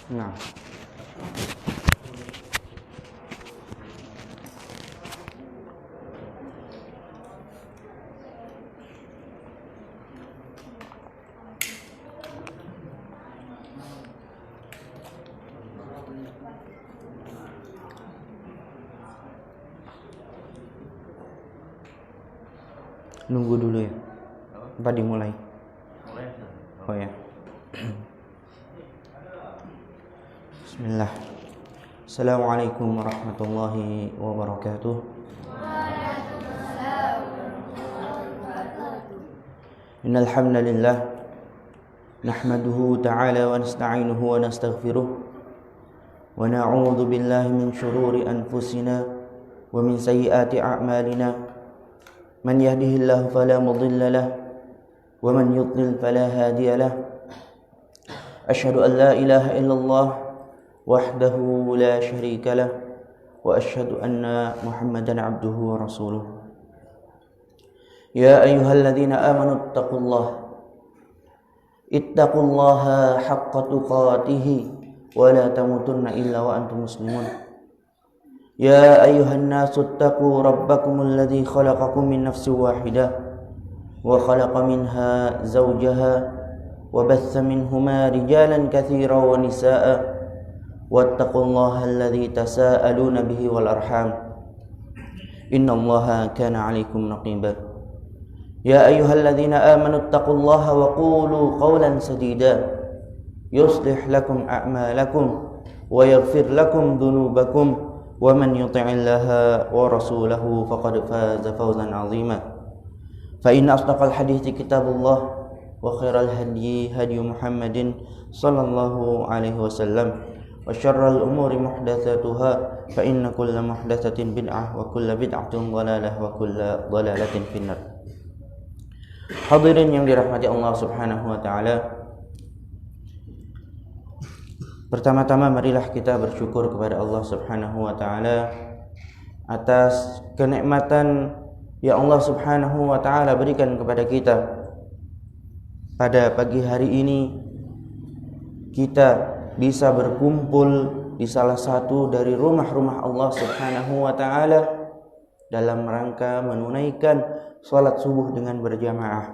Nah, nunggu dulu ya. Apa dimulai? Oh ya. Bismillah. Assalamualaikum warahmatullahi wabarakatuh. Innal hamdalillah nahmaduhu ta'ala wa nasta'inuhu wa nastaghfiruh wa na'udzu billahi min shururi anfusina wa min sayyiati a'malina. Man yahdihillahu fala mudilla lahu wa man yudlil fala hadiya lahu. Asyhadu an la ilaha illallah wahdahu la syarika lah wa asyhadu anna Muhammadan abduhu wa rasuluh. Ya ayyuhalladzina amanu ittaqullaha haqqa tuqatih wa la tamutunna illa wa antum muslimun. Ya ayyuhan nasu ittaqu rabbakumul ladzi khalaqakum min nafsin wahidah wa khalaqa minha zawjaha wa batha minhuma rijalan katsiran wa nisaa'a wattaqullaha alladzi tasaaluna bihi wal arham innallaha kana 'alaikum raqiba. Ya ayyuhalladzina amanu ittaqullaha wa qulu qawlan sadida yuslih lakum a'malakum wa yaghfir lakum dhunubakum wa man yuti'illaha wa rasulahu faqad faza fawzan 'azima. Fa inna asdaqal hadithi kitabullah wa khairal hadyi hadyu Muhammadin sallallahu alaihi wasallam wa syarral umuri muhdatsatuha fa inna kulla muhdatsatin bid'ah wa kulla bid'atin dhalalah wa kulla dhalalatin finnar. Hadirin yang dirahmati Allah Subhanahu wa taala, pertama-tama marilah kita bersyukur kepada Allah Subhanahu wa taala atas kenikmatan yang Allah Subhanahu wa taala berikan kepada kita. Pada pagi hari ini kita bisa berkumpul di salah satu dari rumah-rumah Allah Subhanahu wa taala dalam rangka menunaikan salat subuh dengan berjamaah.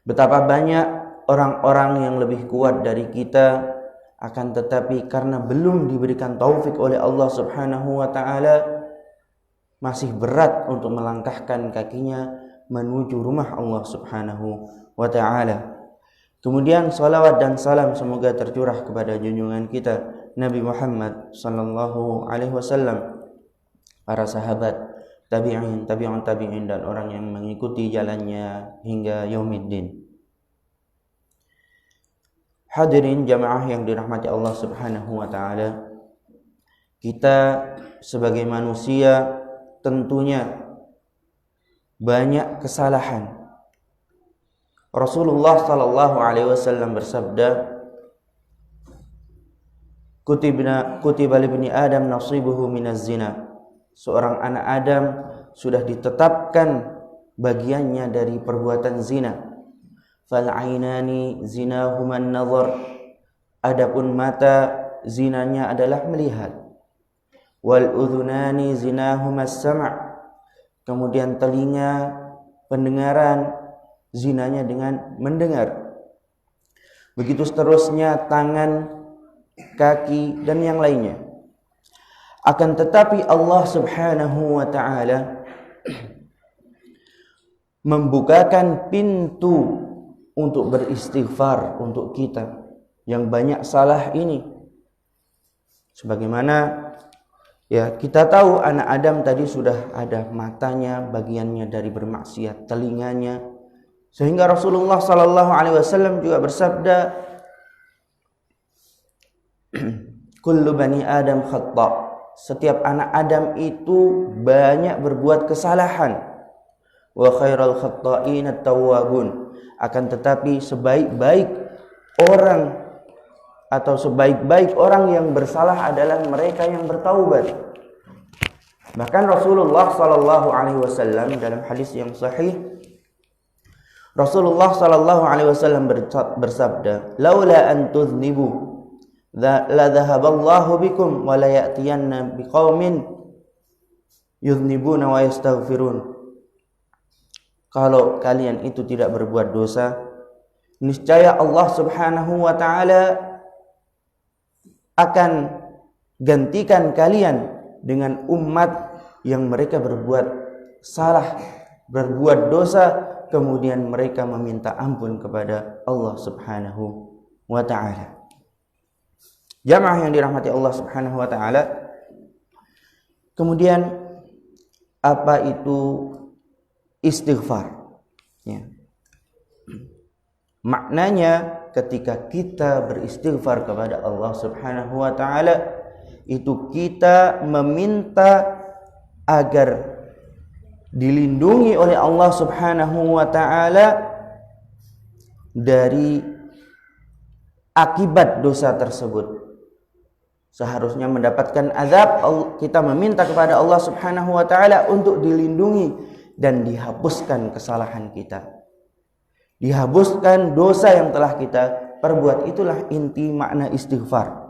Betapa banyak orang-orang yang lebih kuat dari kita, akan tetapi karena belum diberikan taufik oleh Allah Subhanahu wa taala, masih berat untuk melangkahkan kakinya menuju rumah Allah Subhanahu wa taala. Kemudian salawat dan salam semoga tercurah kepada junjungan kita Nabi Muhammad sallallahu alaihi wasallam, para sahabat, tabi'in, tabi'un tabi'in, dan orang yang mengikuti jalannya hingga yaumiddin. Hadirin jamaah yang dirahmati Allah Subhanahu wa taala, kita sebagai manusia tentunya banyak kesalahan. Rasulullah sallallahu alaihi wasallam bersabda, Kutiba libni Adam nasibuhu minaz zina. Seorang anak Adam sudah ditetapkan bagiannya dari perbuatan zina. Fal ainani zinahuman nazar. Adapun mata zinanya adalah melihat. Wal udhunani zinahumas sam'. Kemudian telinga, pendengaran, zinanya dengan mendengar. Begitu seterusnya tangan, kaki, dan yang lainnya. Akan tetapi Allah Subhanahu wa ta'ala membukakan pintu untuk beristighfar untuk kita yang banyak salah ini. Sebagaimana ya kita tahu anak Adam tadi sudah ada matanya, bagiannya dari bermaksiat, telinganya, sehingga Rasulullah sallallahu alaihi wasallam juga bersabda, kullu bani Adam khata'. Setiap anak Adam itu banyak berbuat kesalahan. Wa khairal khata'in at-tawwabun. Akan tetapi sebaik-baik orang atau sebaik-baik orang yang bersalah adalah mereka yang bertaubat. Bahkan Rasulullah sallallahu alaihi wasallam dalam hadis yang sahih, Rasulullah sallallahu alaihi wasallam bersabda, "Laula an tuznibu la dhahaballahu bikum wa la ya'tiyanna biqaumin yudhnibuna wa yastaghfirun. Kalau kalian itu tidak berbuat dosa, niscaya Allah Subhanahu wa taala akan gantikan kalian dengan umat yang mereka berbuat salah, berbuat dosa, kemudian mereka meminta ampun kepada Allah Subhanahu wa taala. Jamaah yang dirahmati Allah Subhanahu wa taala. Kemudian apa itu istighfar? Ya. Maknanya ketika kita beristighfar kepada Allah Subhanahu wa taala, itu kita meminta agar dilindungi oleh Allah Subhanahu wa taala dari akibat dosa tersebut. Seharusnya mendapatkan azab, kita meminta kepada Allah Subhanahu wa taala untuk dilindungi dan dihapuskan kesalahan kita. Dihapuskan dosa yang telah kita perbuat. Itulah inti makna istighfar.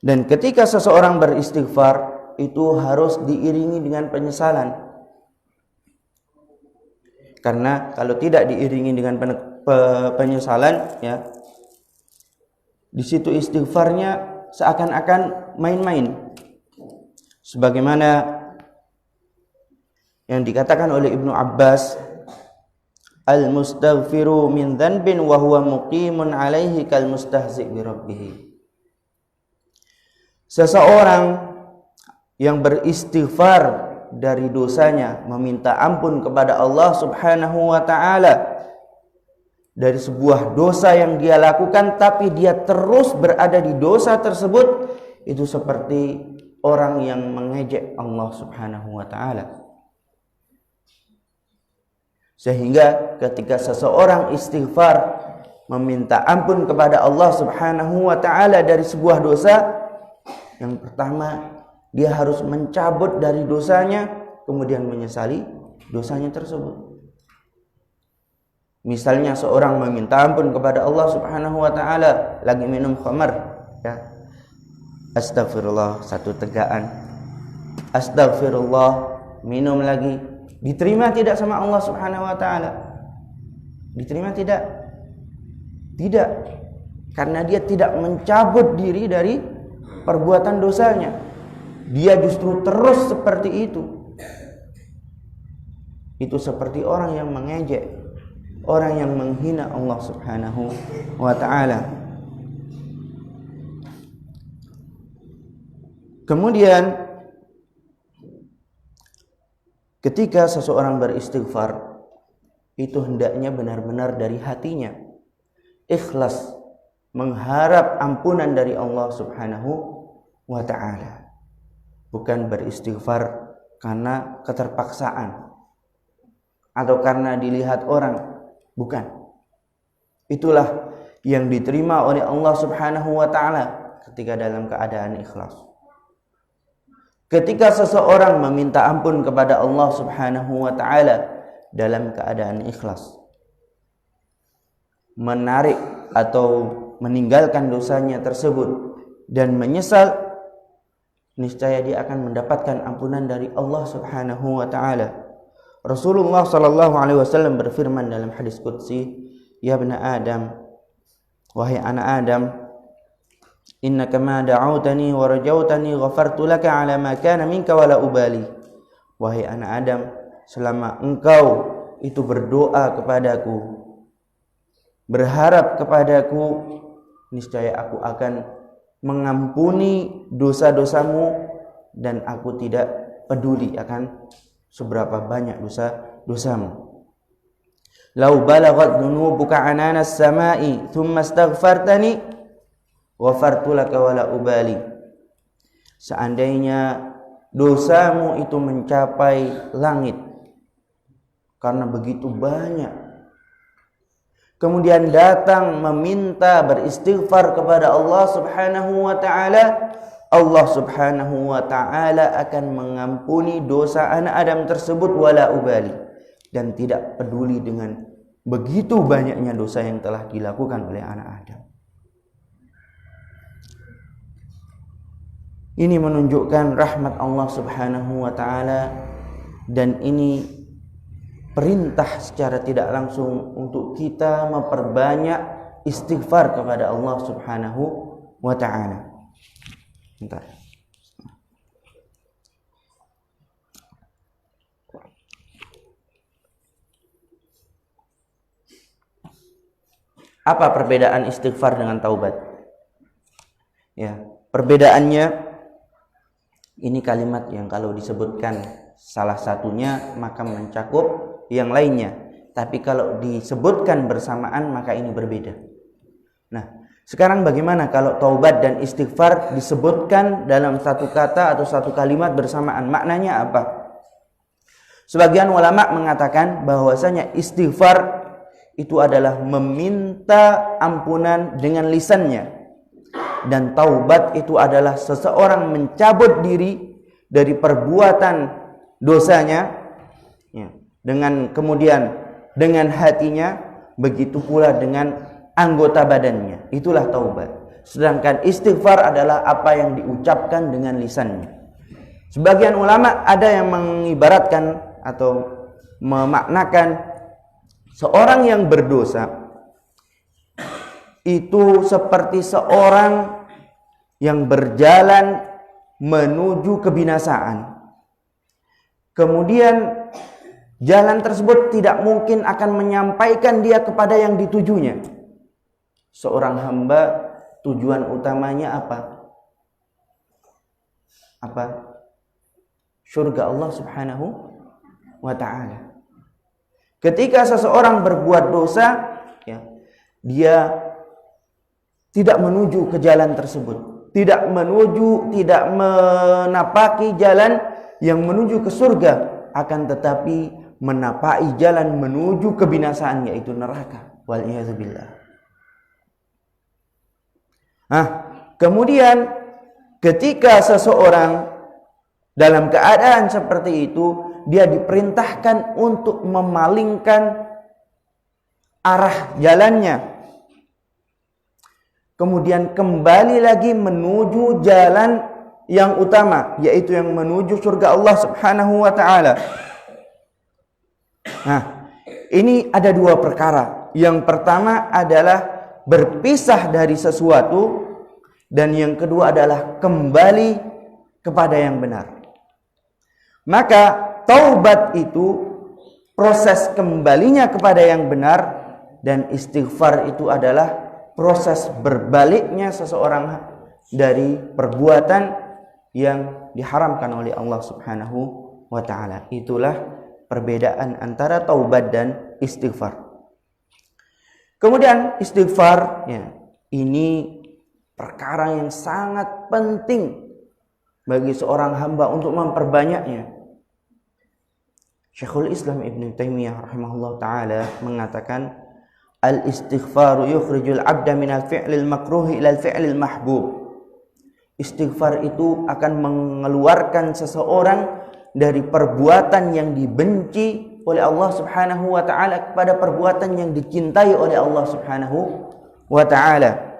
Dan ketika seseorang beristighfar, itu harus diiringi dengan penyesalan. Karena kalau tidak diiringi dengan penyesalan, ya, di situ istighfarnya seakan-akan main-main. Sebagaimana yang dikatakan oleh Ibnu Abbas, al-mustaghfiru min dhanbin wa huwa muqimun alaihi kal mustahzi' bi rabbih. Seseorang yang beristighfar dari dosanya, meminta ampun kepada Allah Subhanahu wa taala dari sebuah dosa yang dia lakukan, tapi dia terus berada di dosa tersebut, itu seperti orang yang mengejek Allah Subhanahu wa taala. Sehingga ketika seseorang istighfar, meminta ampun kepada Allah Subhanahu wa taala dari sebuah dosa, yang pertama dia harus mencabut dari dosanya, kemudian menyesali dosanya tersebut. Misalnya seorang meminta ampun kepada Allah Subhanahu wa taala lagi minum khamar, ya. Astagfirullah, satu tegaan. Astagfirullah, minum lagi. Diterima tidak sama Allah Subhanahu wa taala? Diterima tidak? Tidak. Karena dia tidak mencabut diri dari perbuatan dosanya. Dia justru terus seperti itu. Itu seperti orang yang mengejek, orang yang menghina Allah Subhanahu wa ta'ala. Kemudian ketika seseorang beristighfar, itu hendaknya benar-benar dari hatinya, ikhlas, mengharap ampunan dari Allah Subhanahu wa ta'ala. Bukan beristighfar karena keterpaksaan atau karena dilihat orang, bukan. Itulah yang diterima oleh Allah Subhanahu wa ta'ala ketika dalam keadaan ikhlas. Ketika seseorang meminta ampun kepada Allah Subhanahu wa ta'ala dalam keadaan ikhlas, menarik atau meninggalkan dosanya tersebut dan menyesal, niscaya dia akan mendapatkan ampunan dari Allah Subhanahu wa ta'ala. Rasulullah sallallahu alaihi wasallam berfirman dalam hadis qudsi, "Ya ibna Adam, wahai anak Adam, innaka ma da'awtani wa rajautani ghafartu laka ala ma kana minka wa la ubali." Wahai anak Adam, selama engkau itu berdoa kepadaku, berharap kepadaku, niscaya aku akan mengampuni dosa-dosamu dan aku tidak peduli akan seberapa banyak dosa-dosamu. Lau balaghat dhunubuka anana as-sama'i thumma astaghfartani ghafartu laka wa la ubali. Seandainya dosamu itu mencapai langit karena begitu banyak, kemudian datang meminta beristighfar kepada Allah Subhanahu wa ta'ala, Allah Subhanahu wa ta'ala akan mengampuni dosa anak Adam tersebut wala ubali, dan tidak peduli dengan begitu banyaknya dosa yang telah dilakukan oleh anak Adam. Ini menunjukkan rahmat Allah Subhanahu wa taala, dan ini perintah secara tidak langsung untuk kita memperbanyak istighfar kepada Allah Subhanahu wa taala. Bentar. Apa perbedaan istighfar dengan taubat? Ya, perbedaannya ini kalimat yang kalau disebutkan salah satunya maka mencakup yang lainnya. Tapi kalau disebutkan bersamaan maka ini berbeda. Nah, sekarang bagaimana kalau taubat dan istighfar disebutkan dalam satu kata atau satu kalimat bersamaan? Maknanya apa? Sebagian ulama mengatakan bahwasanya istighfar itu adalah meminta ampunan dengan lisannya, dan taubat itu adalah seseorang mencabut diri dari perbuatan dosanya, ya, dengan kemudian dengan hatinya, begitu pula dengan anggota badannya. Itulah taubat. Sedangkan istighfar adalah apa yang diucapkan dengan lisannya. Sebagian ulama ada yang mengibaratkan atau memaknakan seorang yang berdosa itu seperti seorang yang berjalan menuju kebinasaan. Kemudian jalan tersebut tidak mungkin akan menyampaikan dia kepada yang ditujunya. Seorang hamba tujuan utamanya apa? Apa? Surga Allah Subhanahu wa ta'ala. Ketika seseorang berbuat dosa, ya, dia tidak menuju ke jalan tersebut, tidak menapaki jalan yang menuju ke surga, akan tetapi menapaki jalan menuju kebinasaan, yaitu neraka. Wal'iyadzubillah. Kemudian ketika seseorang dalam keadaan seperti itu, dia diperintahkan untuk memalingkan arah jalannya, kemudian kembali lagi menuju jalan yang utama, yaitu yang menuju surga Allah Subhanahu wa ta'ala. Nah, ini ada dua perkara. Yang pertama adalah berpisah dari sesuatu, dan yang kedua adalah kembali kepada yang benar. Maka taubat itu proses kembalinya kepada yang benar, dan istighfar itu adalah proses berbaliknya seseorang dari perbuatan yang diharamkan oleh Allah Subhanahu wa ta'ala. Itulah perbedaan antara taubat dan istighfar. Kemudian istighfar, ya, ini perkara yang sangat penting bagi seorang hamba untuk memperbanyaknya. Syekhul Islam Ibn Taimiyah rahimahullah ta'ala mengatakan, al-istighfaru yukhrijul abda minal fi'lil makruhi ilal fi'lil mahbub. Istighfar itu akan mengeluarkan seseorang dari perbuatan yang dibenci oleh Allah Subhanahu wa ta'ala kepada perbuatan yang dicintai oleh Allah Subhanahu wa ta'ala.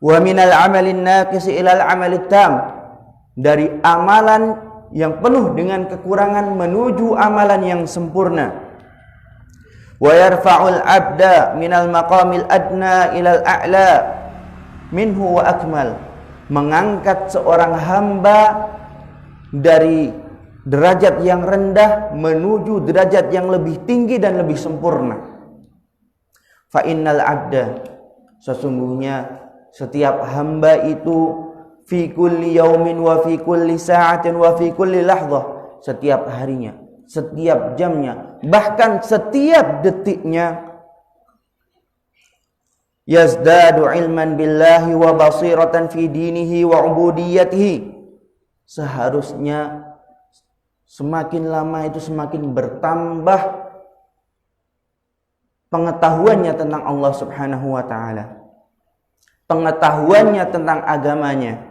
Wa minal amalin naqisi ilal amalid tam. Dari amalan yang penuh dengan kekurangan menuju amalan yang sempurna. Wa yarfa'ul abda minal maqamil adna ilal a'la minhu wa akmal. Mengangkat seorang hamba dari derajat yang rendah menuju derajat yang lebih tinggi dan lebih sempurna. Fa innal abda, sesungguhnya setiap hamba itu fi kulli yaumin wa fi kulli sa'atin wa fi kulli lahzah, setiap harinya, setiap jamnya, bahkan setiap detiknya, yazdadu ilman billahi wa basiratan fi dinihi wa ubudiyatihi, seharusnya semakin lama itu semakin bertambah pengetahuannya tentang Allah Subhanahu wa ta'ala, pengetahuannya tentang agamanya,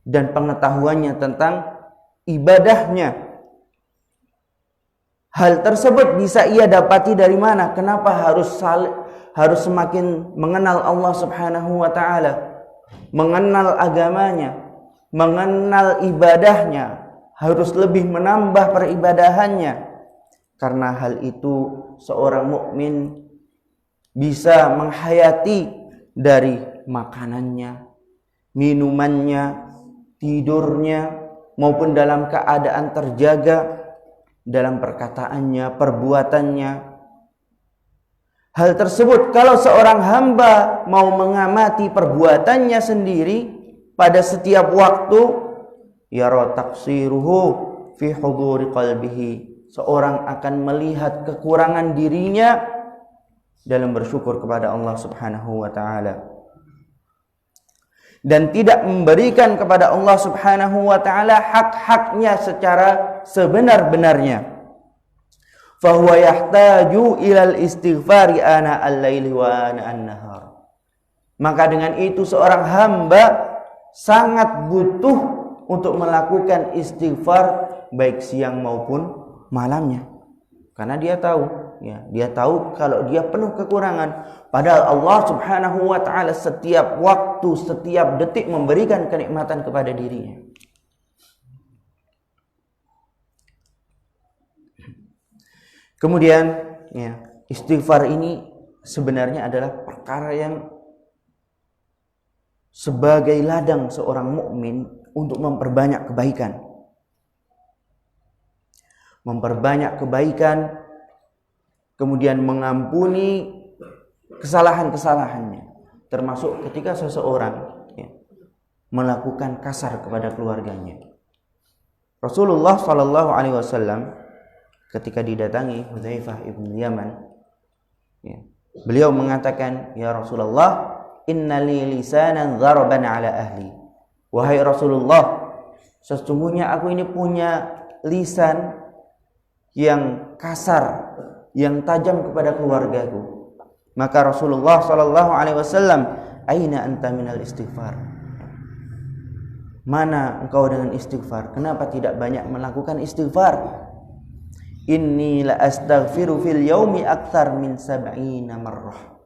dan pengetahuannya tentang ibadahnya. Hal tersebut bisa ia dapati dari mana? Kenapa harus semakin mengenal Allah Subhanahu wa taala, mengenal agamanya, mengenal ibadahnya, harus lebih menambah peribadahannya. Karena hal itu seorang mukmin bisa menghayati dari makanannya, minumannya, tidurnya, maupun dalam keadaan terjaga, dalam perkataannya, perbuatannya. Hal tersebut kalau seorang hamba mau mengamati perbuatannya sendiri pada setiap waktu, yara taqsiruhu fi huduri qalbihi, seorang akan melihat kekurangan dirinya dalam bersyukur kepada Allah Subhanahu wa taala, dan tidak memberikan kepada Allah Subhanahu wa taala hak-haknya secara sebenar-benarnya. Fahuwa yahtaju ilal istighfari ana al-laili wa ana an-nahar. Maka dengan itu seorang hamba sangat butuh untuk melakukan istighfar baik siang maupun malamnya. Karena dia tahu, dia tahu kalau dia penuh kekurangan. Padahal Allah Subhanahu wa taala setiap waktu, setiap detik memberikan kenikmatan kepada dirinya. Kemudian istighfar ini sebenarnya adalah perkara yang sebagai ladang seorang mukmin untuk memperbanyak kebaikan. Memperbanyak kebaikan, kemudian mengampuni kesalahan-kesalahannya, termasuk ketika seseorang melakukan kasar kepada keluarganya. Rasulullah sallallahu alaihi wasallam ketika didatangi Hudzaifah ibn Yaman, beliau mengatakan, "Ya Rasulullah, inna li lisanan dharaban ala ahli." Wahai Rasulullah, sesungguhnya aku ini punya lisan yang kasar, yang tajam kepada keluargaku. Maka Rasulullah sallallahu alaihi wasallam, "Aina anta minal istighfar?" Mana engkau dengan istighfar? Kenapa tidak banyak melakukan istighfar? Inni la astaghfiru fil yaumi aktsar min 70 marrah.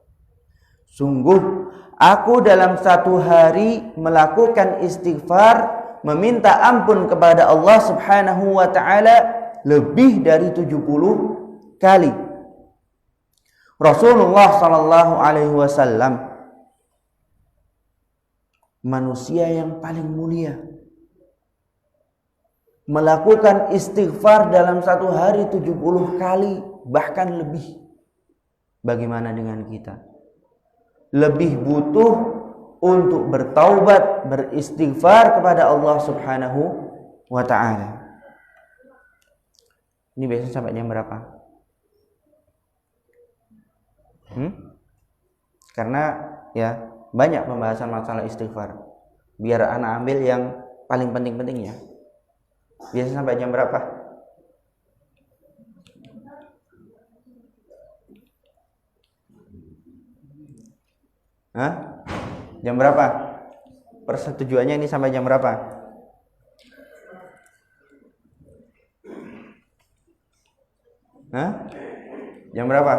Sungguh aku dalam satu hari melakukan istighfar, meminta ampun kepada Allah Subhanahu wa taala lebih dari 70 kali. Rasulullah sallallahu alaihi wasallam manusia yang paling mulia, melakukan istighfar dalam satu hari 70 kali, bahkan lebih. Bagaimana dengan kita? Lebih butuh untuk bertaubat, beristighfar kepada Allah Subhanahu wa ta'ala. Ini biasanya sampai jam berapa? Karena banyak pembahasan masalah istighfar. Biar anak ambil yang paling penting-pentingnya. Biasanya sampai jam berapa? Jam berapa? Persetujuannya ini sampai jam berapa? Jam berapa?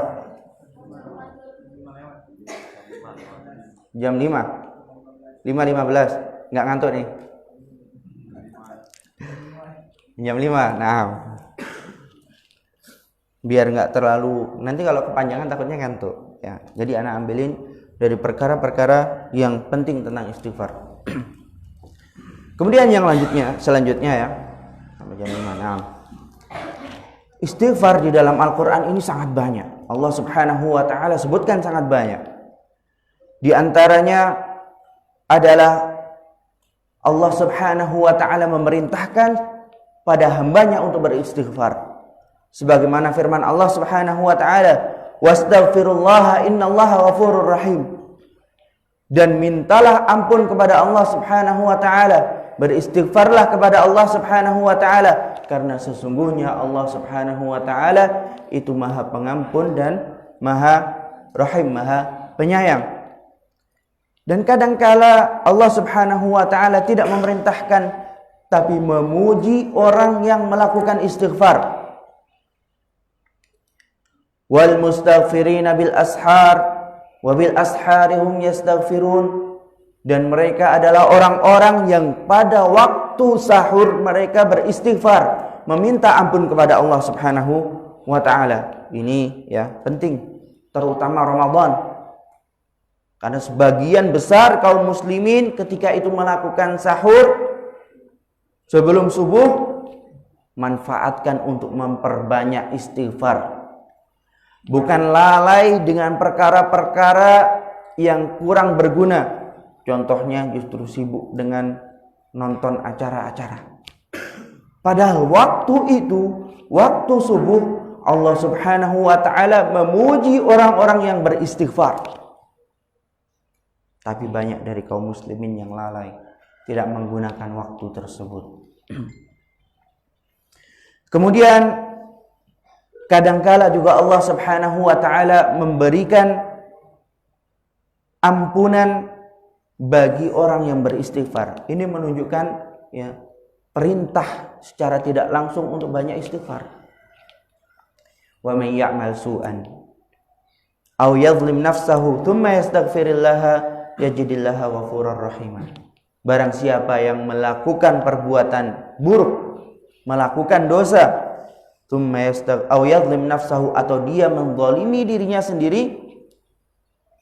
Jam 5. 5.15. Nggak ngantuk nih? Jam 5. Nah, biar nggak terlalu, nanti kalau kepanjangan takutnya ngantuk ya. Jadi anak ambilin dari perkara-perkara yang penting tentang istighfar. Kemudian yang selanjutnya ya, sampai jam 5. Nah, istighfar di dalam Al-Quran ini sangat banyak. Allah Subhanahu wa ta'ala sebutkan sangat banyak. Di antaranya adalah Allah Subhanahu wa ta'ala memerintahkan pada hambanya untuk beristighfar. Sebagaimana firman Allah Subhanahu wa ta'ala, "Wastaghfirullaha innallaha ghafurur rahim." Dan mintalah ampun kepada Allah Subhanahu wa ta'ala, beristighfarlah kepada Allah Subhanahu wa ta'ala, karena sesungguhnya Allah Subhanahu wa ta'ala itu Maha Pengampun dan Maha Rahim, Maha Penyayang. Dan kadangkala Allah Subhanahu wa ta'ala tidak memerintahkan, tapi memuji orang yang melakukan istighfar. wal mustaghfirina bil ashar wa bil asharihum yastaghfirun, dan mereka adalah orang-orang yang pada waktu sahur mereka beristighfar, meminta ampun kepada Allah Subhanahu wa taala. Ini ya penting, terutama Ramadan. Karena sebagian besar kaum muslimin ketika itu melakukan sahur sebelum subuh, manfaatkan untuk memperbanyak istighfar. Bukan lalai dengan perkara-perkara yang kurang berguna. Contohnya justru sibuk dengan nonton acara-acara. Padahal waktu itu, waktu subuh, Allah Subhanahu wa ta'ala memuji orang-orang yang beristighfar. Tapi banyak dari kaum muslimin yang lalai, tidak menggunakan waktu tersebut. Kemudian kadangkala juga Allah Subhanahu wa ta'ala memberikan ampunan bagi orang yang beristighfar. Ini menunjukkan ya perintah secara tidak langsung untuk banyak istighfar. Wa may ya'mal su'an aw yadhlim nafsahu thumma yastaghfirillaha yajidillaha ghafurar rahimah. Barang siapa yang melakukan perbuatan buruk, melakukan dosa, thumma aw yadhlim nafsahu, atau dia menzalimi dirinya sendiri,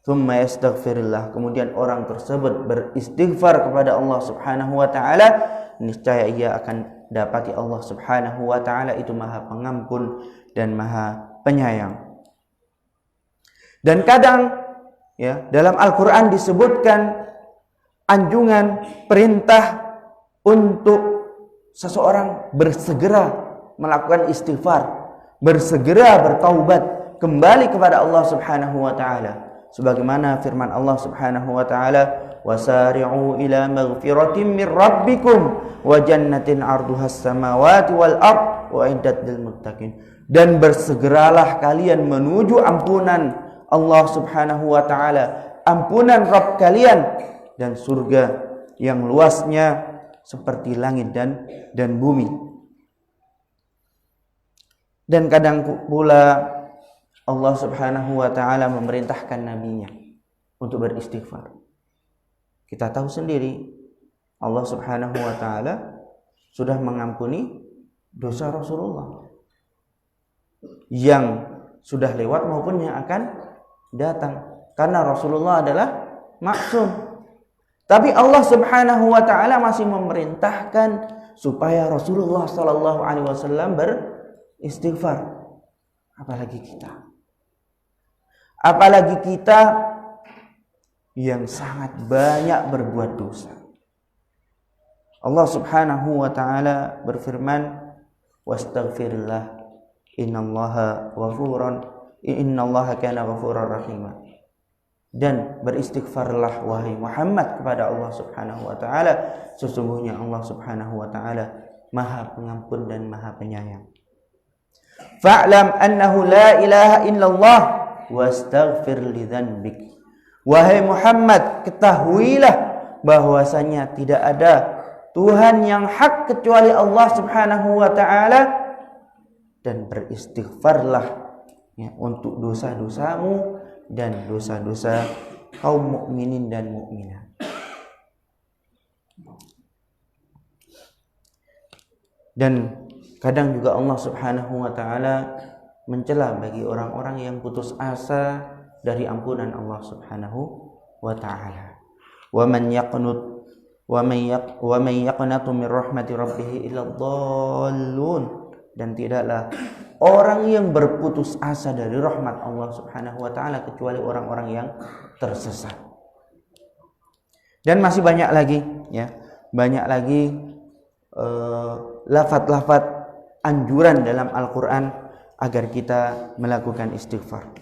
thumma yastaghfirillah, kemudian orang tersebut beristighfar kepada Allah Subhanahu wa taala, niscaya ia akan dapati Allah Subhanahu wa taala itu Maha Pengampun dan Maha Penyayang. Dan kadang ya dalam Al-Qur'an disebutkan anjungan, perintah untuk seseorang bersegera melakukan istighfar, bersegera bertaubat kembali kepada Allah Subhanahu wa taala. Sebagaimana firman Allah Subhanahu wa taala, wasari'u ila maghfiratin min rabbikum wa jannatin 'arduhas samawati wal ard wa iddat lil muttaqin. Dan bersegeralah kalian menuju ampunan Allah Subhanahu wa taala, ampunan Rabb kalian, dan surga yang luasnya seperti langit dan bumi. Dan kadang pula Allah Subhanahu wa taala memerintahkan nabinya untuk beristighfar. Kita tahu sendiri Allah Subhanahu wa taala sudah mengampuni dosa Rasulullah yang sudah lewat maupun yang akan datang, karena Rasulullah adalah maksum. Tapi Allah Subhanahu wa taala masih memerintahkan supaya Rasulullah sallallahu alaihi wasallam beristighfar. Apalagi kita yang sangat banyak berbuat dosa. Allah Subhanahu wa taala berfirman, wastaghfirillah innallaha kana ghafurar rahim. Dan beristighfarlah wahai Muhammad kepada Allah Subhanahu wa taala, sesungguhnya Allah Subhanahu wa taala Maha Pengampun dan Maha Penyayang. Fa'lam annahu la ilaha illallah wastaghfir li dzanbik. Wahai Muhammad, ketahuilah bahwasanya tidak ada Tuhan yang hak kecuali Allah Subhanahu wa taala, dan beristighfarlah ya, untuk dosa-dosamu dan dosa-dosa kaum mukminin dan mukminat. Dan kadang juga Allah Subhanahu wa taala mencela bagi orang-orang yang putus asa dari ampunan Allah Subhanahu wa taala. Wa man yaqnatu min rahmati rabbih illa dhallun. Dan tidaklah orang yang berputus asa dari rahmat Allah Subhanahu wa taala kecuali orang-orang yang tersesat. Dan masih banyak lagi ya, banyak lagi lafaz-lafaz anjuran dalam Al-Qur'an agar kita melakukan istighfar.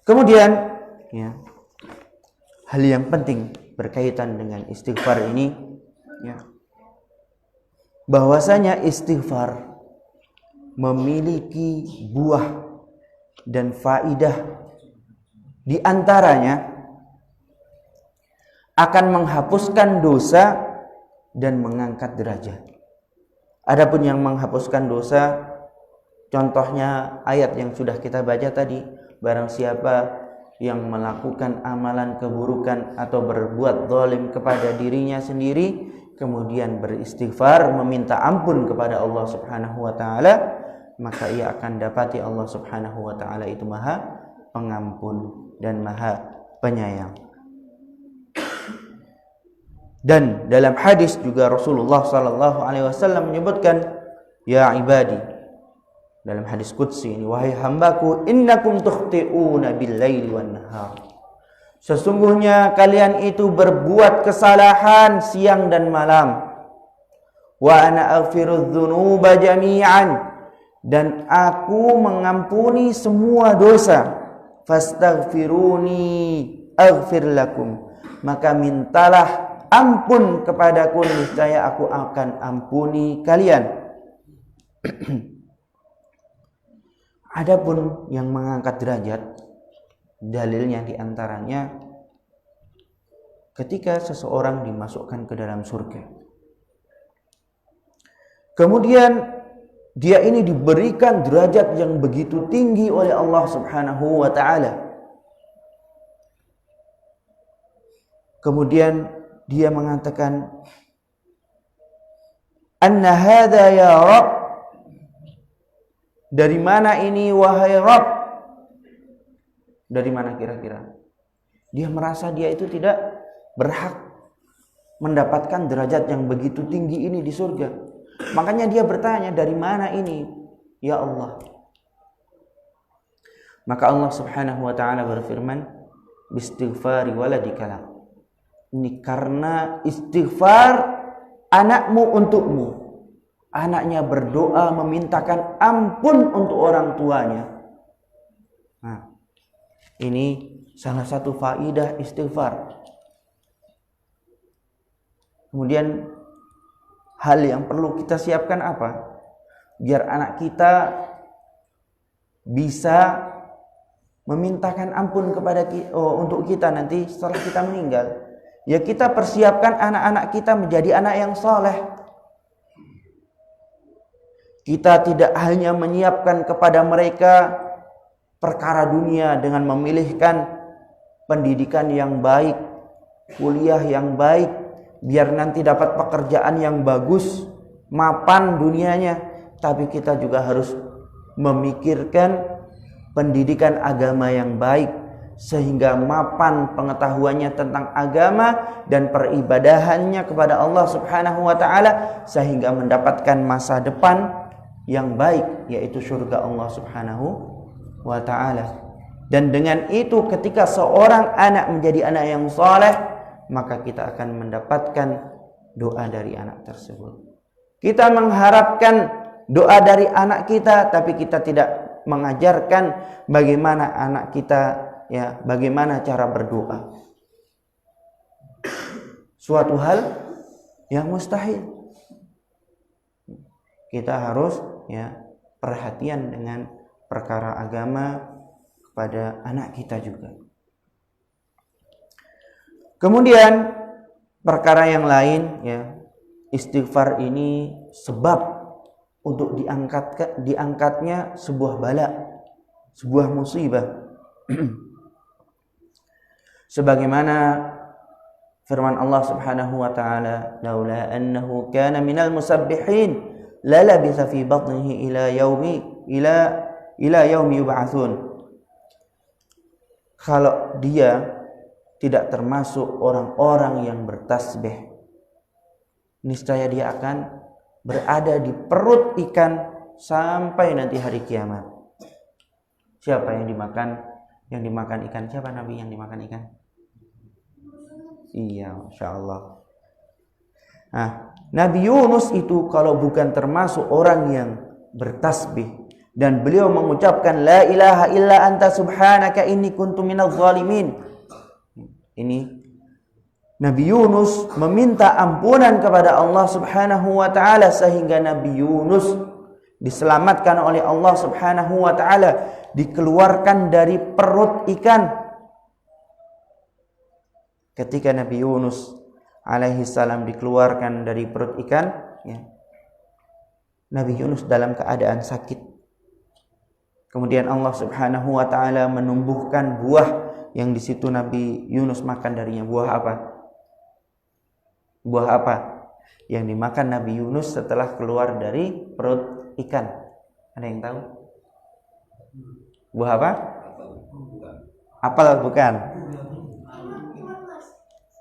Kemudian ya, hal yang penting berkaitan dengan istighfar ini ya, bahwasanya istighfar memiliki buah dan faidah, di antaranya akan menghapuskan dosa dan mengangkat derajat. Adapun yang menghapuskan dosa Contohnya ayat yang sudah kita baca tadi, barang siapa yang melakukan amalan keburukan atau berbuat zalim kepada dirinya sendiri, kemudian beristighfar, meminta ampun kepada Allah Subhanahu wa taala, maka ia akan dapati Allah Subhanahu wa taala itu Maha Pengampun dan Maha Penyayang. Dan dalam hadis juga Rasulullah sallallahu alaihi wasallam menyebutkan, ya ibadi, dalam hadis qudsi ini, wahai hambaku, innakum tukhti'una bil-laili wan-nahar. Sesungguhnya kalian itu berbuat kesalahan siang dan malam. Wa ana aghfirudz dzunuba jami'an, dan aku mengampuni semua dosa. Fastaghfiruni aghfir lakum, maka mintalah ampun kepadaku, niscaya aku akan ampuni kalian. Adapun yang mengangkat derajat, dalilnya diantaranya ketika seseorang dimasukkan ke dalam surga, kemudian dia ini diberikan derajat yang begitu tinggi oleh Allah Subhanahu wa taala. Kemudian dia mengatakan, anna hadza ya Rabb, dari mana ini wahai Rabb? Dari mana kira-kira? Dia merasa dia itu tidak berhak mendapatkan derajat yang begitu tinggi ini di surga. Makanya dia bertanya, dari mana ini ya Allah? Maka Allah Subhanahu wa taala berfirman, bistighfari waladika. Ini karena istighfar anakmu untukmu. Anaknya berdoa memintakan ampun untuk orang tuanya. Nah, ini salah satu faidah istighfar. Kemudian hal yang perlu kita siapkan apa? Biar anak kita bisa memintakan ampun kepada untuk kita nanti setelah kita meninggal. Ya, kita persiapkan anak-anak kita menjadi anak yang saleh. Kita tidak hanya menyiapkan kepada mereka perkara dunia dengan memilihkan pendidikan yang baik, kuliah yang baik, biar nanti dapat pekerjaan yang bagus, mapan dunianya. Tapi kita juga harus memikirkan pendidikan agama yang baik, sehingga mapan pengetahuannya tentang agama dan peribadahannya kepada Allah Subhanahu wa taala, sehingga mendapatkan masa depan yang baik, yaitu surga Allah Subhanahu wa taala. Dan dengan itu ketika seorang anak menjadi anak yang saleh, maka kita akan mendapatkan doa dari anak tersebut. Kita mengharapkan doa dari anak kita, tapi kita tidak mengajarkan bagaimana anak kita, ya, bagaimana cara berdoa. Suatu hal yang mustahil. Kita harus, ya, perhatian dengan perkara agama kepada anak kita juga. Kemudian perkara yang lain, ya, istighfar ini sebab untuk diangkatnya sebuah bala, sebuah musibah. Sebagaimana firman Allah Subhanahu wa taala, laula annahu kana minal musabbihin lalabitha fi batnihi ila yaumi yub'atsun. Kalau dia tidak termasuk orang-orang yang bertasbih, niscaya dia akan berada di perut ikan sampai nanti hari kiamat. Siapa yang dimakan? Yang dimakan ikan siapa? Nabi yang dimakan ikan? Iya, insyaallah. Nah, Nabi Yunus itu kalau bukan termasuk orang yang bertasbih dan beliau mengucapkan la ilaha illa anta subhanaka inni kuntu minadz zalimin. Ini Nabi Yunus meminta ampunan kepada Allah Subhanahu wa taala, sehingga Nabi Yunus diselamatkan oleh Allah Subhanahu wa taala, dikeluarkan dari perut ikan. Ketika Nabi Yunus alaihi salam dikeluarkan dari perut ikan, ya, Nabi Yunus dalam keadaan sakit. Kemudian Allah Subhanahu wa taala menumbuhkan buah yang di situ Nabi Yunus makan darinya. Buah apa? Buah apa yang dimakan Nabi Yunus setelah keluar dari perut ikan? Ada yang tahu? Buah apa? Apel bukan?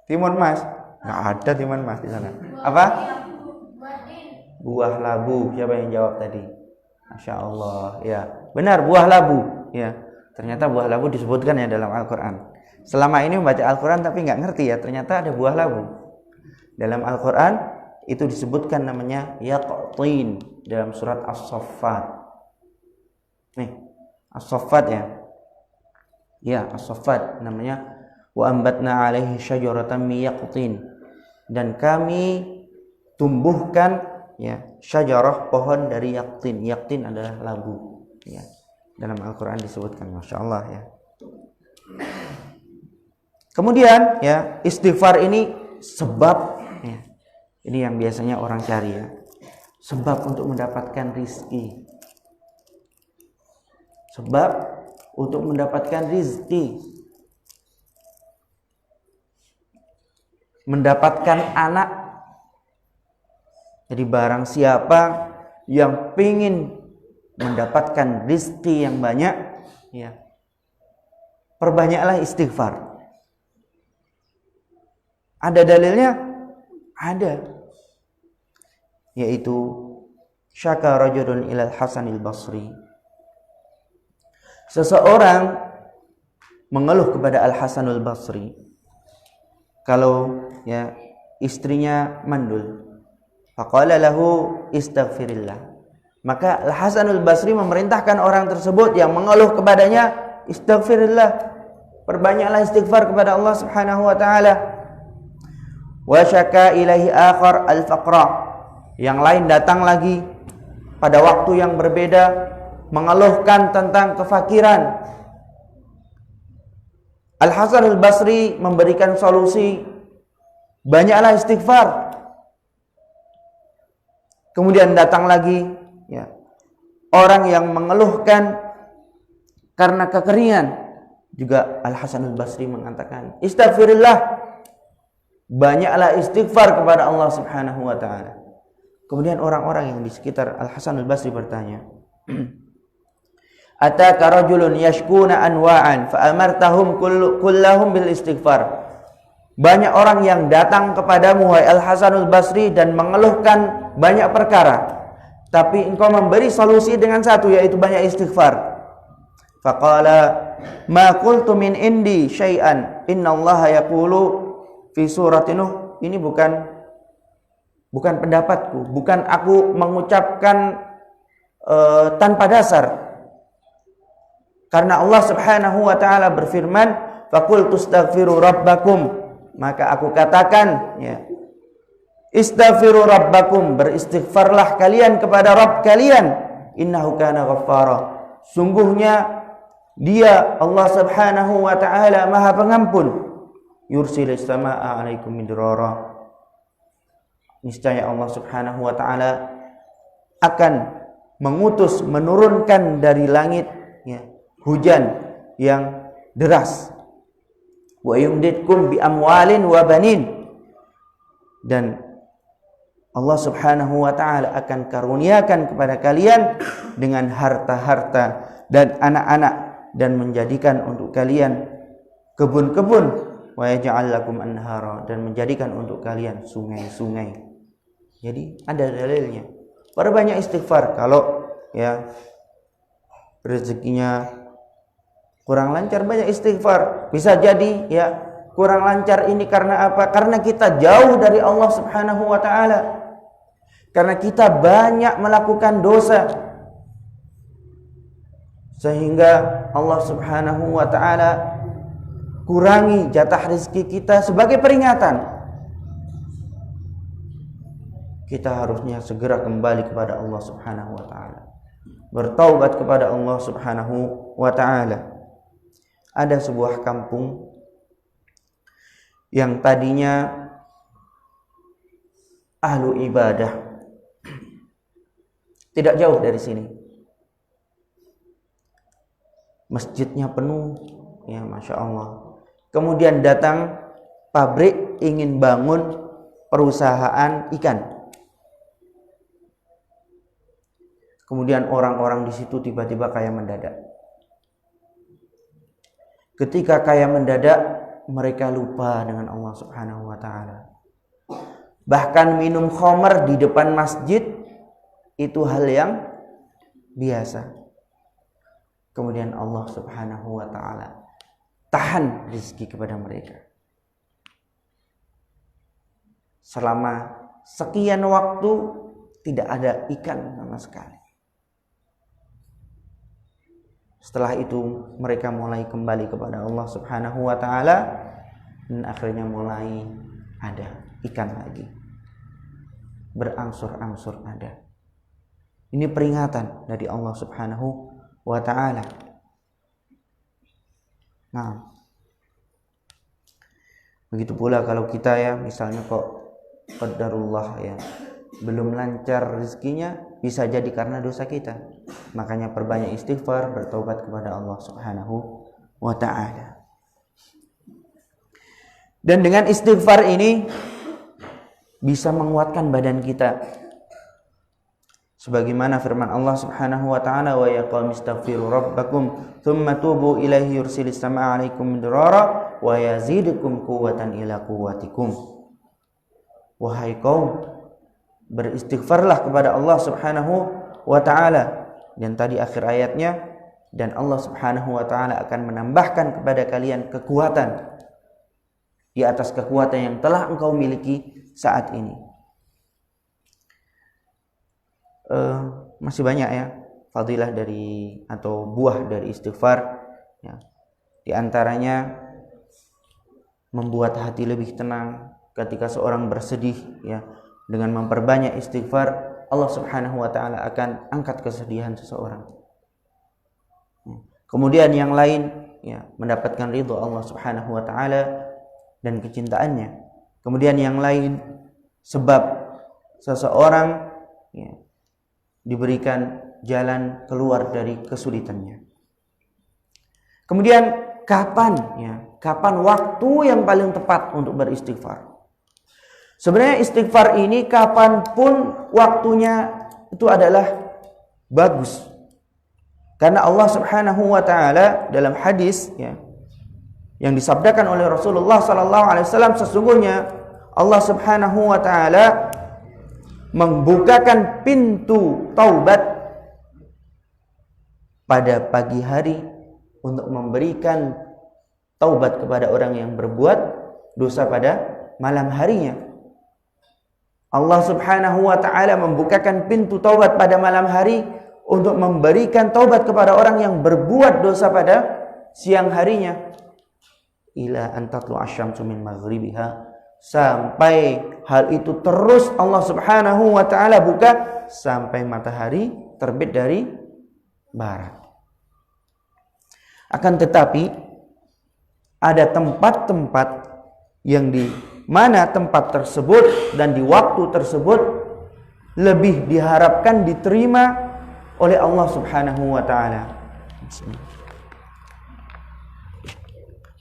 Timun mas? Nggak ada timun mas di sana. Apa? Buah labu. Siapa yang jawab tadi? Masya Allah. Ya, benar, buah labu. Ya, ternyata buah labu disebutkan ya dalam Al-Quran. Selama ini membaca Al-Quran tapi nggak ngerti ya, ternyata ada buah labu. Dalam Al-Quran itu disebutkan namanya yaqtin dalam surat As-Saffat. Nih, As-Saffat ya. Ya, As-Saffat namanya wa ambatna alaihi syajaratan min yaqtin. Dan kami tumbuhkan ya syajarah, pohon dari yaqtin. Yaqtin adalah labu ya. Dalam Al-Qur'an disebutkan, Masya Allah ya. Kemudian ya, istighfar ini sebab ya. Ini yang biasanya orang cari ya. Sebab untuk mendapatkan rizki. Sebab untuk mendapatkan rizki. Mendapatkan anak. Jadi barang siapa yang ingin mendapatkan rizki yang banyak ya, perbanyaklah istighfar. Ada dalilnya? Ada. Yaitu syaka rajulun ilal Hasanil Basri. Seseorang mengeluh kepada Al-Hasanul Basri kalau ya istrinya mandul. Faqala lahu istaghfirillah. Maka Al-Hasanul Basri memerintahkan orang tersebut yang mengeluh kepadanya, istaghfirillah. Perbanyaklah istighfar kepada Allah Subhanahu wa taala. Wa syaka ilaihi akhar al-faqra. Yang lain datang lagi pada waktu yang berbeda mengeluhkan tentang kefakiran. Al-Hasan al-Basri memberikan solusi, banyaklah istighfar. Kemudian datang lagi ya, orang yang mengeluhkan karena kekeringan, juga Al-Hasan al-Basri mengatakan, istaghfirillah, banyaklah istighfar kepada Allah Subhanahu wa taala. Kemudian orang-orang yang di sekitar Al-Hasan al-Basri bertanya, ataka rajulun yashkuna anwa'an fa amartahum kullahum bil istighfar. Banyak orang yang datang kepadamu wahai Al-Hasanul Basri dan mengeluhkan banyak perkara, tapi engkau memberi solusi dengan satu, yaitu banyak istighfar. Faqala ma qultu min indi syai'an innallaha yaqulu fi surati Nuh. Ini bukan pendapatku, bukan aku mengucapkan tanpa dasar. Karena Allah Subhanahu wa taala berfirman, faqul tustaghfiru rabbakum, maka aku katakan ya, istaghfiru rabbakum, beristighfarlah kalian kepada Rabb kalian, innahu kana ghaffara, sungguhnya Dia Allah Subhanahu wa taala Maha Pengampun, yursilis samaa'a 'alaikum midrara, niscaya Allah Subhanahu wa taala akan menurunkan dari langit ya, hujan yang deras. Wa yumditkum bi amwalin wa banin, dan Allah Subhanahu wa taala akan karuniakan kepada kalian dengan harta-harta dan anak-anak, dan menjadikan untuk kalian kebun-kebun, wa yaj'al lakum anhara, dan menjadikan untuk kalian sungai-sungai. Jadi ada dalilnya. Perbanyak istighfar. Kalau ya rezekinya kurang lancar, banyak istighfar. Bisa jadi ya kurang lancar ini karena apa? Karena kita jauh dari Allah Subhanahu wa taala. Karena kita banyak melakukan dosa, sehingga Allah Subhanahu wa taala kurangi jatah rezeki kita. Sebagai peringatan, kita harusnya segera kembali kepada Allah Subhanahu wa taala, bertaubat kepada Allah Subhanahu wa taala. Ada sebuah kampung yang tadinya ahlu ibadah, tidak jauh dari sini. masjidnya penuh, ya Masya Allah. Kemudian datang pabrik ingin bangun perusahaan ikan. Kemudian orang-orang di situ tiba-tiba kaya mendadak. Ketika kaya mendadak, mereka lupa dengan Allah Subhanahu wa taala. Bahkan minum khamar di depan masjid itu hal yang biasa. Kemudian Allah Subhanahu wa taala tahan rezeki kepada mereka. Selama sekian waktu tidak ada ikan sama sekali. Setelah itu mereka mulai kembali kepada Allah Subhanahu wa taala dan akhirnya mulai ada ikan lagi. Berangsur-angsur ada. Ini peringatan dari Allah Subhanahu wa taala. Nah, begitu pula kalau kita ya misalnya kok qadarullah ya belum lancar rezekinya, bisa jadi karena dosa kita. Makanya perbanyak istighfar, bertobat kepada Allah Subhanahu wa taala. Dan dengan istighfar ini bisa menguatkan badan kita. Sebagaimana firman Allah Subhanahu wa taala, wa yaqum istaghfiru rabbakum tsumma tubu ilaihi yursilis samaa'a 'alaikum midrara wa yazidukum quwwatan ila quwwatikum. Wahai kaum, beristighfarlah kepada Allah Subhanahu wa taala. Dan tadi akhir ayatnya, dan Allah Subhanahu wa taala akan menambahkan kepada kalian kekuatan di atas kekuatan yang telah engkau miliki saat ini. Masih banyak ya fadilah dari atau buah dari istighfar ya. Di antaranya membuat hati lebih tenang ketika seorang bersedih ya. Dengan memperbanyak istighfar, Allah Subhanahu wa taala akan angkat kesedihan seseorang. Kemudian yang lain ya, mendapatkan ridho Allah Subhanahu wa taala dan kecintaannya. Kemudian yang lain sebab seseorang ya, diberikan jalan keluar dari kesulitannya. Kemudian kapan waktu yang paling tepat untuk beristighfar? Sebenarnya istighfar ini kapanpun waktunya itu adalah bagus. Karena Allah Subhanahu wa taala dalam hadis ya, yang disabdakan oleh Rasulullah sallallahu alaihi wasallam, sesungguhnya Allah Subhanahu wa taala membukakan pintu taubat pada pagi hari untuk memberikan taubat kepada orang yang berbuat dosa pada malam harinya. Allah Subhanahu wa taala membukakan pintu taubat pada malam hari untuk memberikan taubat kepada orang yang berbuat dosa pada siang harinya. Ila an tatlu'a asy-syamsu min maghribiha, sampai hal itu terus Allah Subhanahu wa taala buka sampai matahari terbit dari barat. Akan tetapi ada tempat-tempat yang di mana tempat tersebut dan di waktu tersebut lebih diharapkan diterima oleh Allah Subhanahu wa taala.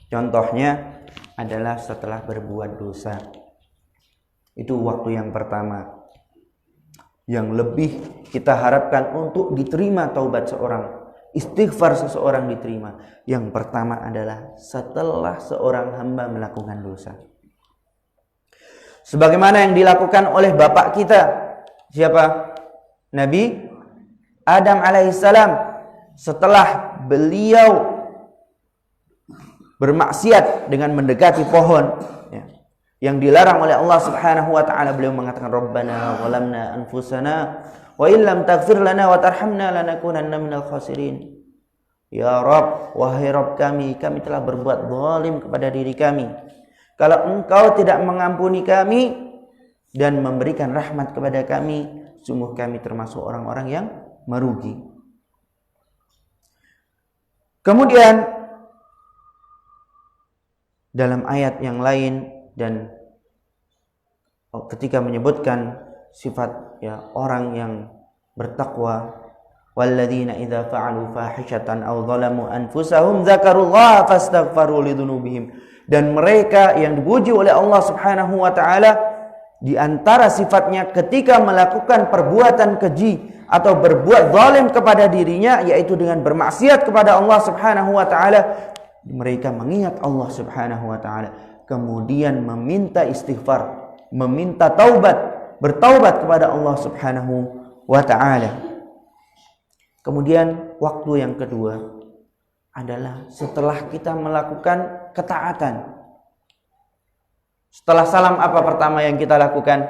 Contohnya adalah setelah berbuat dosa. Itu waktu yang pertama yang lebih kita harapkan untuk diterima taubat seorang, istighfar seseorang diterima. Yang pertama adalah setelah seorang hamba melakukan dosa. Sebagaimana yang dilakukan oleh bapak kita, siapa? Nabi Adam alaihissalam. Setelah beliau bermaksiat dengan mendekati pohon ya, yang dilarang oleh Allah Subhanahu wa taala, beliau mengatakan, Rabbana zalamna anfusana wa illam taghfir lana wa tarhamna lanakunanna minal khasirin. Ya Rabb, wahai Rabb kami telah berbuat zalim kepada diri kami. Kalau engkau tidak mengampuni kami dan memberikan rahmat kepada kami, sungguh kami termasuk orang-orang yang merugi. Kemudian dalam ayat yang lain dan ketika menyebutkan sifat ya orang yang bertakwa, walladzina idza fa'alu fahishatan aw zalamu anfusahum dzakarullaha fastaghfaru lidzunubihim. Dan mereka yang dipuji oleh Allah Subhanahu wa taala, di antara sifatnya ketika melakukan perbuatan keji atau berbuat zalim kepada dirinya, yaitu dengan bermaksiat kepada Allah Subhanahu wa taala, mereka mengingat Allah Subhanahu wa taala, kemudian meminta istighfar, meminta taubat, bertaubat kepada Allah Subhanahu wa taala. Kemudian waktu yang kedua adalah setelah kita melakukan ketaatan. Setelah salam apa pertama yang kita lakukan?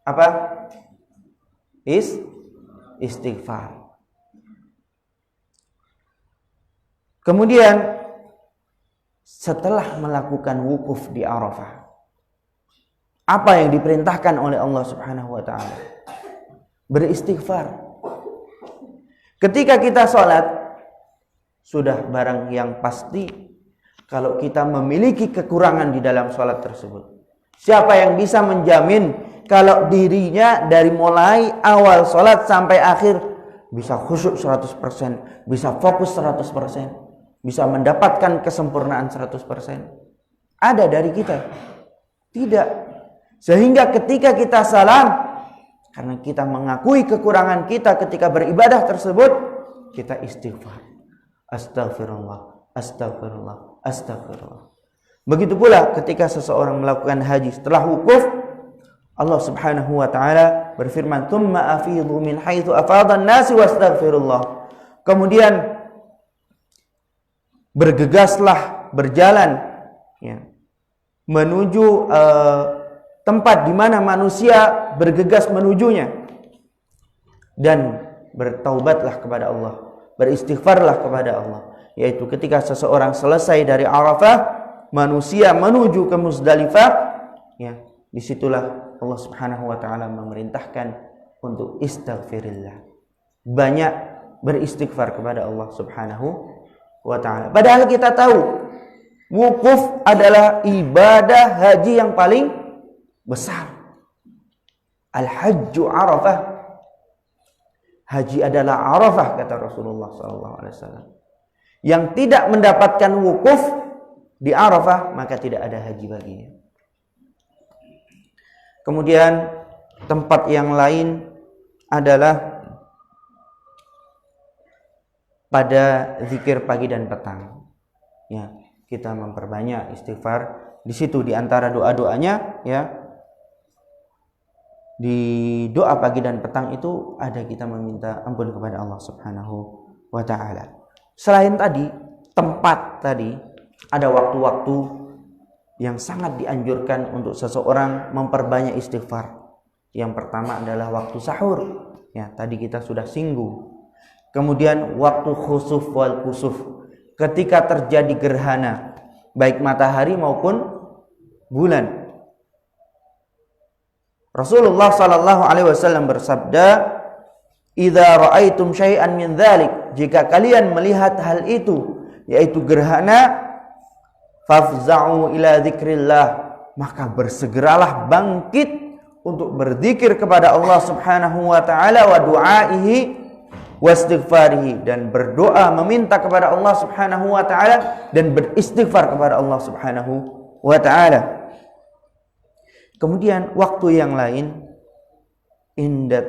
Apa? Istighfar. Kemudian setelah melakukan wukuf di Arafah, apa yang diperintahkan oleh Allah Subhanahu wa taala? Beristighfar. Ketika kita sholat, sudah barang yang pasti kalau kita memiliki kekurangan di dalam sholat tersebut. Siapa yang bisa menjamin kalau dirinya dari mulai awal sholat sampai akhir bisa khusyuk 100%, bisa fokus 100%, bisa mendapatkan kesempurnaan 100%? Ada dari kita? Tidak. Sehingga ketika kita salam, karena kita mengakui kekurangan kita ketika beribadah tersebut, kita istighfar. Astaghfirullah, astaghfirullah, astaghfirullah. Begitu pula ketika seseorang melakukan haji setelah wukuf, Allah Subhanahu wa taala berfirman, "Tsumma afidhu min haitsu afadhan nasi wastaghfirullah." Kemudian bergegaslah berjalan ya, menuju tempat di mana manusia bergegas menujunya, dan bertaubatlah kepada Allah, beristighfarlah kepada Allah. Yaitu ketika seseorang selesai dari Arafah, manusia menuju ke Muzdalifah, ya, disitulah Allah Subhanahu wa taala memerintahkan untuk istighfarillah. Banyak beristighfar kepada Allah Subhanahu wa taala. Padahal kita tahu wukuf adalah ibadah haji yang paling besar. Al-hajju Arafah. Haji adalah Arafah, kata Rasulullah SAW. Yang tidak mendapatkan wukuf di Arafah, maka tidak ada haji baginya. Kemudian tempat yang lain adalah pada zikir pagi dan petang. Ya, kita memperbanyak istighfar di situ. Di antara doa-doanya, ya, di doa pagi dan petang itu ada kita meminta ampun kepada Allah Subhanahu wa taala. Selain tadi, tempat tadi, ada waktu-waktu yang sangat dianjurkan untuk seseorang memperbanyak istighfar. Yang pertama adalah waktu sahur. Ya, tadi kita sudah singgung. Kemudian waktu khusuf wal kusuf, ketika terjadi gerhana, baik matahari maupun bulan. Rasulullah sallallahu alaihi wasallam bersabda, "Idza ra'aitum syai'an min dzalik," jika kalian melihat hal itu, yaitu gerhana, "fafza'u ila dzikrillah," maka bersegeralah bangkit untuk berzikir kepada Allah Subhanahu wa taala, wa du'aihi wastighfarihi, dan berdoa meminta kepada Allah Subhanahu wa taala dan beristighfar kepada Allah Subhanahu wa taala. Kemudian waktu yang lain, inda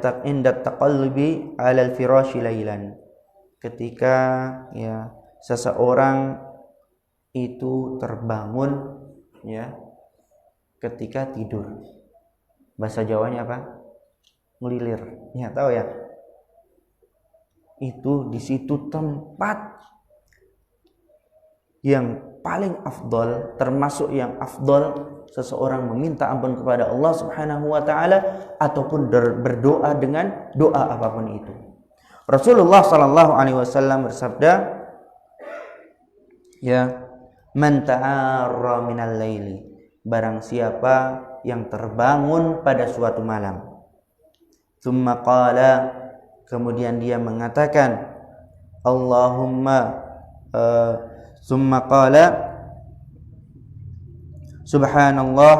taqallubi 'alal firasyi lailan, ketika ya seseorang itu terbangun ya ketika tidur. Bahasa Jawanya apa? Ngelilir. Ya, tahu ya? Itu di situ tempat yang paling afdol, termasuk yang afdol seseorang meminta ampun kepada Allah Subhanahu wa taala ataupun berdoa dengan doa apapun itu. Rasulullah sallallahu alaihi wasallam bersabda, ya, "Man ta'arra minal laili," barang siapa yang terbangun pada suatu malam. Tsumma qala, kemudian dia mengatakan, Allahumma tsumma qala subhanallah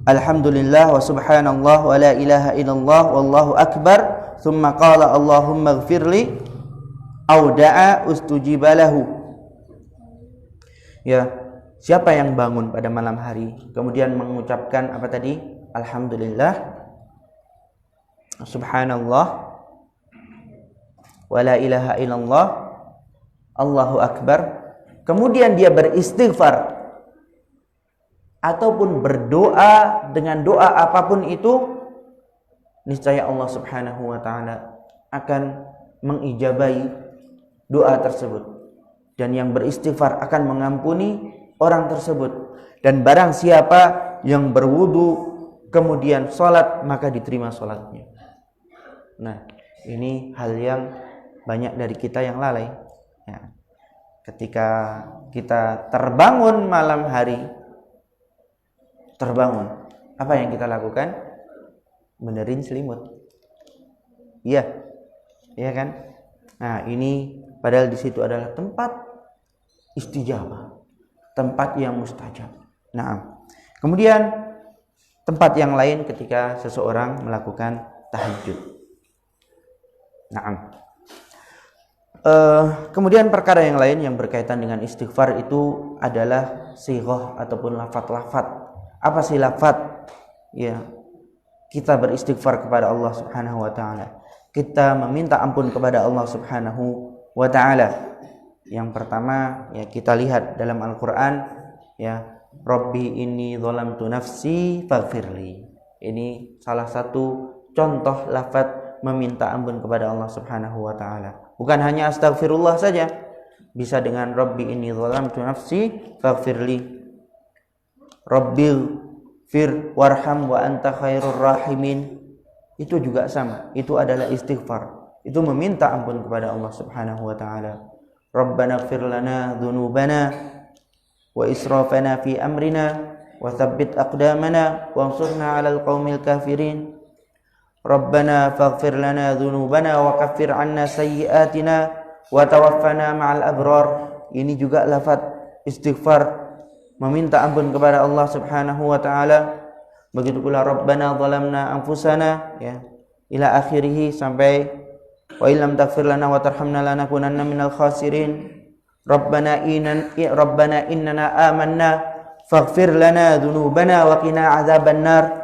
alhamdulillah wa subhanallah wa la ilaha illallah wallahu akbar, thumma qala Allahumma ighfirli au da'a ustujiba lahu. Ya, siapa yang bangun pada malam hari kemudian mengucapkan apa tadi? Alhamdulillah, subhanallah, wa la ilaha illallah, Allahu akbar, kemudian dia beristighfar ataupun berdoa dengan doa apapun itu, niscaya Allah Subhanahu wa taala akan mengijabahi doa tersebut, dan yang beristighfar akan mengampuni orang tersebut. Dan barang siapa yang berwudu kemudian sholat, maka diterima sholatnya. Nah, ini hal yang banyak dari kita yang lalai ya. Ketika kita terbangun malam hari, apa yang kita lakukan? Benerin selimut. Iya kan? Nah, ini padahal di situ adalah tempat istijabah, tempat yang mustajab. Nah, kemudian tempat yang lain ketika seseorang melakukan tahajud. Nah, kemudian perkara yang lain yang berkaitan dengan istighfar itu adalah sighah ataupun lafaz-lafaz. Apa sih lafaz? Ya, kita beristighfar kepada Allah Subhanahu wa taala. Kita meminta ampun kepada Allah Subhanahu wa taala. Yang pertama, ya kita lihat dalam Al-Qur'an, ya, Rabbi inni dzalamtu nafsi faghfirli. Ini salah satu contoh lafaz meminta ampun kepada Allah Subhanahu wa taala. Bukan hanya astagfirullah saja, bisa dengan Rabbi inni dzalamtu nafsi faghfirli, Rabbil fir warham wa anta khairur rahimin. Itu juga sama, itu adalah istighfar, itu meminta ampun kepada Allah Subhanahu wa taala. Rabbana ighfir lana dzunubana wa israfana fi amrina wa tsabbit aqdamana wansurna 'alal qaumil kafirin. Rabbana faghfir lana dzunubana wa kaffir 'anna sayyi'atina wa tawaffana ma'al abrar. Ini juga lafaz istighfar, meminta ampun kepada Allah Subhanahu wa taala. Begitu pula Rabbana zalamna anfusana, ya, ila akhirih sampai wa illam taghfir lana wa tarhamna lanakunanna minal khasirin. Rabbana innana amanna faghfir lana dzunubana wa qina adzabannar.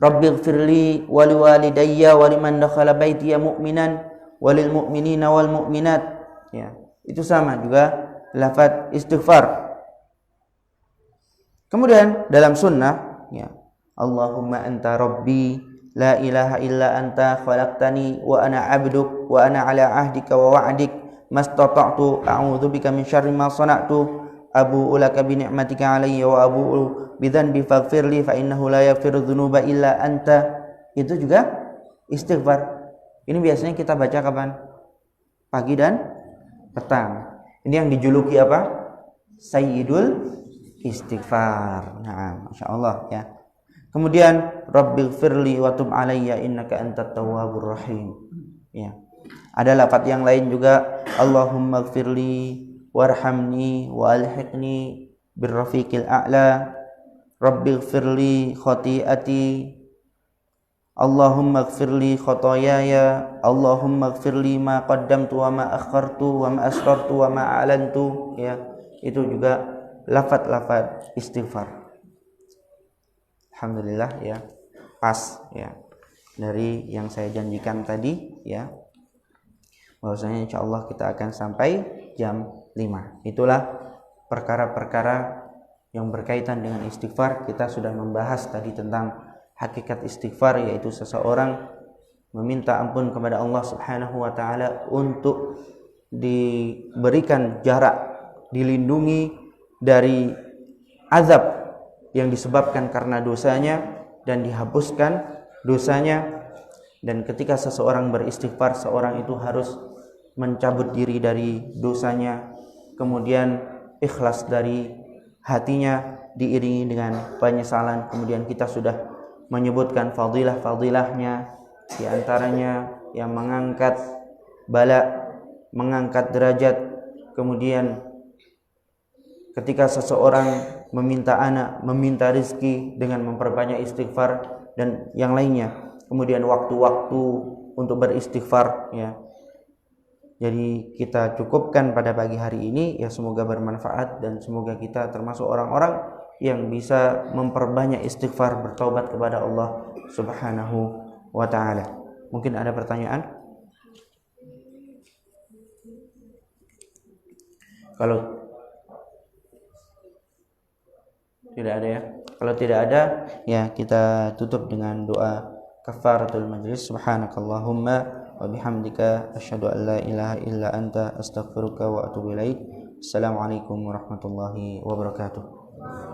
Rabbighfirli wa liwalidayya wa liman dakhala baitiya mu'minan walil mu'minina wal mu'minat. Ya, itu sama juga lafaz istighfar. Kemudian dalam sunnah, ya, Allahumma anta rabbi la ilaha illa anta khalaqtani wa ana 'abduk wa ana 'ala 'ahdika wa wa'dik mastata'tu a'udzubika min syarri ma sana'tu abu'u laka bi ni'matika 'alayya wa abu'u bi dzanbi faghfirli fa innahu la yaghfiru dzunuba illa anta. Itu juga istighfar. Ini biasanya kita baca kapan? Pagi dan petang. Ini yang dijuluki apa? Sayyidul istighfar. Nah, Masya Allah, ya. Kemudian Rabbighfirli wa tub alayya innaka antat tawwabur rahim. Ya. Ada lafaz yang lain juga, Allahumma ighfirli warhamni wa alhiqni birrafiqil a'la. Rabbighfirli khati'ati. Allahumma ighfirli khotoyaya. Allahumma ighfirli ma qaddamtu wa ma akhartu wa ma asrartu wa ma a'lantu. Ya, itu juga lafaz-lafaz istighfar. Alhamdulillah, ya, pas, ya, dari yang saya janjikan tadi, ya, bahwasanya insyaallah kita akan sampai jam 5. Itulah perkara-perkara yang berkaitan dengan istighfar. Kita sudah membahas tadi tentang hakikat istighfar, yaitu seseorang meminta ampun kepada Allah Subhanahu wa taala untuk diberikan jarak, dilindungi dari azab yang disebabkan karena dosanya dan dihapuskan dosanya. Dan ketika seseorang beristighfar, seorang itu harus mencabut diri dari dosanya, kemudian ikhlas dari hatinya diiringi dengan penyesalan. Kemudian kita sudah menyebutkan fadilah-fadilahnya, di antaranya yang mengangkat bala, mengangkat derajat. Kemudian ketika seseorang meminta anak, meminta rezeki dengan memperbanyak istighfar dan yang lainnya. Kemudian waktu-waktu untuk beristighfar ya. Jadi kita cukupkan pada pagi hari ini ya, semoga bermanfaat dan semoga kita termasuk orang-orang yang bisa memperbanyak istighfar, bertaubat kepada Allah Subhanahu wa taala. Mungkin ada pertanyaan? Kalau tidak ada ya. Kalau tidak ada ya, kita tutup dengan doa kafaratul majlis. Subhanakallahumma wa bihamdika asyhadu an la ilaha illa anta astaghfiruka wa atubu ilaik. Assalamualaikum warahmatullahi wabarakatuh.